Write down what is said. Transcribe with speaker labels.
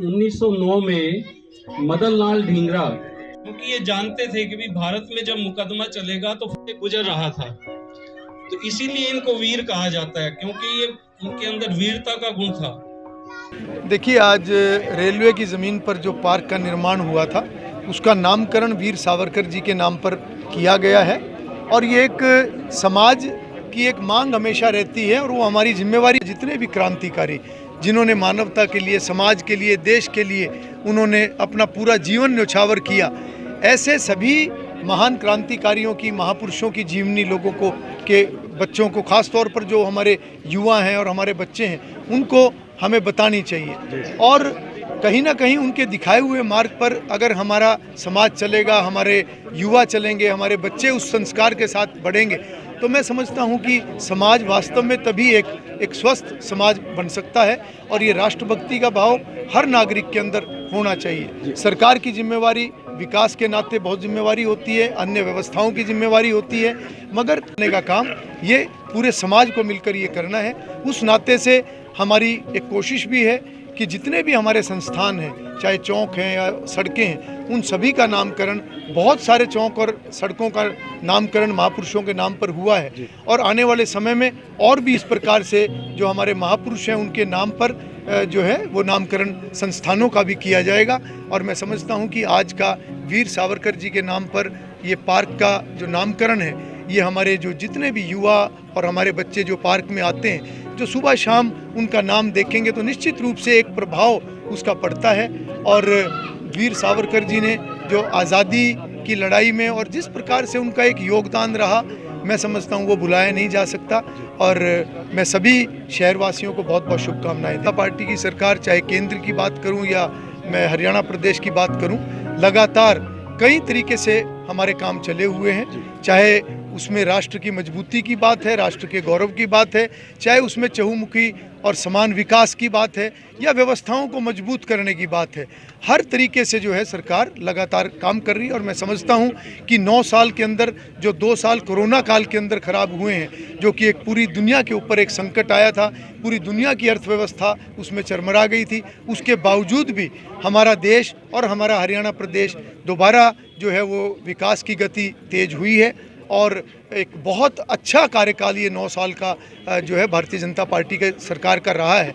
Speaker 1: 1909 में मदन लाल ढींगरा, क्योंकि ये जानते थे कि भी भारत में जब मुकदमा चलेगा तो फिर गुजर रहा था, तो इसीलिए इनको वीर कहा जाता है, क्योंकि ये इनके अंदर वीरता का गुण था।
Speaker 2: देखिए, आज रेलवे की ज़मीन पर जो पार्क का निर्माण हुआ था उसका नामकरण वीर सावरकर जी के नाम पर किया गया है और ये एक समाज की एक मांग हमेशा रहती है और वो हमारी जिम्मेवारी। जितने भी क्रांतिकारी जिन्होंने मानवता के लिए, समाज के लिए, देश के लिए उन्होंने अपना पूरा जीवन न्यौछावर किया, ऐसे सभी महान क्रांतिकारियों की, महापुरुषों की जीवनी लोगों को के बच्चों को, ख़ास तौर पर जो हमारे युवा हैं और हमारे बच्चे हैं, उनको हमें बतानी चाहिए। और कहीं ना कहीं उनके दिखाए हुए मार्ग पर अगर हमारा समाज चलेगा, हमारे युवा चलेंगे, हमारे बच्चे उस संस्कार के साथ बढ़ेंगे, तो मैं समझता हूं कि समाज वास्तव में तभी एक स्वस्थ समाज बन सकता है। और ये राष्ट्रभक्ति का भाव हर नागरिक के अंदर होना चाहिए। सरकार की जिम्मेवारी विकास के नाते बहुत जिम्मेवारी होती है, अन्य व्यवस्थाओं की जिम्मेवारी होती है, मगर करने का काम ये पूरे समाज को मिलकर ये करना है। उस नाते से हमारी एक कोशिश भी है कि जितने भी हमारे संस्थान हैं, चाहे चौक हैं या सड़कें हैं, उन सभी का नामकरण, बहुत सारे चौक और सड़कों का नामकरण महापुरुषों के नाम पर हुआ है और आने वाले समय में और भी इस प्रकार से जो हमारे महापुरुष हैं उनके नाम पर जो है वो नामकरण संस्थानों का भी किया जाएगा। और मैं समझता हूं कि आज का वीर सावरकर जी के नाम पर ये पार्क का जो नामकरण है, ये हमारे जो जितने भी युवा और हमारे बच्चे जो पार्क में आते हैं, जो सुबह शाम उनका नाम देखेंगे तो निश्चित रूप से एक प्रभाव उसका पड़ता है। और वीर सावरकर जी ने जो आज़ादी की लड़ाई में और जिस प्रकार से उनका एक योगदान रहा, मैं समझता हूँ वो भुलाया नहीं जा सकता। और मैं सभी शहरवासियों को बहुत बहुत शुभकामनाएं देता। पार्टी की सरकार, चाहे केंद्र की बात करूँ या मैं हरियाणा प्रदेश की बात करूँ, लगातार कई तरीके से हमारे काम चले हुए हैं। चाहे उसमें राष्ट्र की मजबूती की बात है, राष्ट्र के गौरव की बात है, चाहे उसमें चहुमुखी और समान विकास की बात है या व्यवस्थाओं को मजबूत करने की बात है, हर तरीके से जो है सरकार लगातार काम कर रही है। और मैं समझता हूं कि 9 साल के अंदर जो 2 साल कोरोना काल के अंदर खराब हुए हैं, जो कि एक पूरी दुनिया के ऊपर एक संकट आया था, पूरी दुनिया की अर्थव्यवस्था उसमें चरमरा गई थी, उसके बावजूद भी हमारा देश और हमारा हरियाणा प्रदेश दोबारा जो है वो विकास की गति तेज हुई है और एक बहुत अच्छा कार्यकाल ये 9 साल का जो है भारतीय जनता पार्टी के सरकार का रहा है।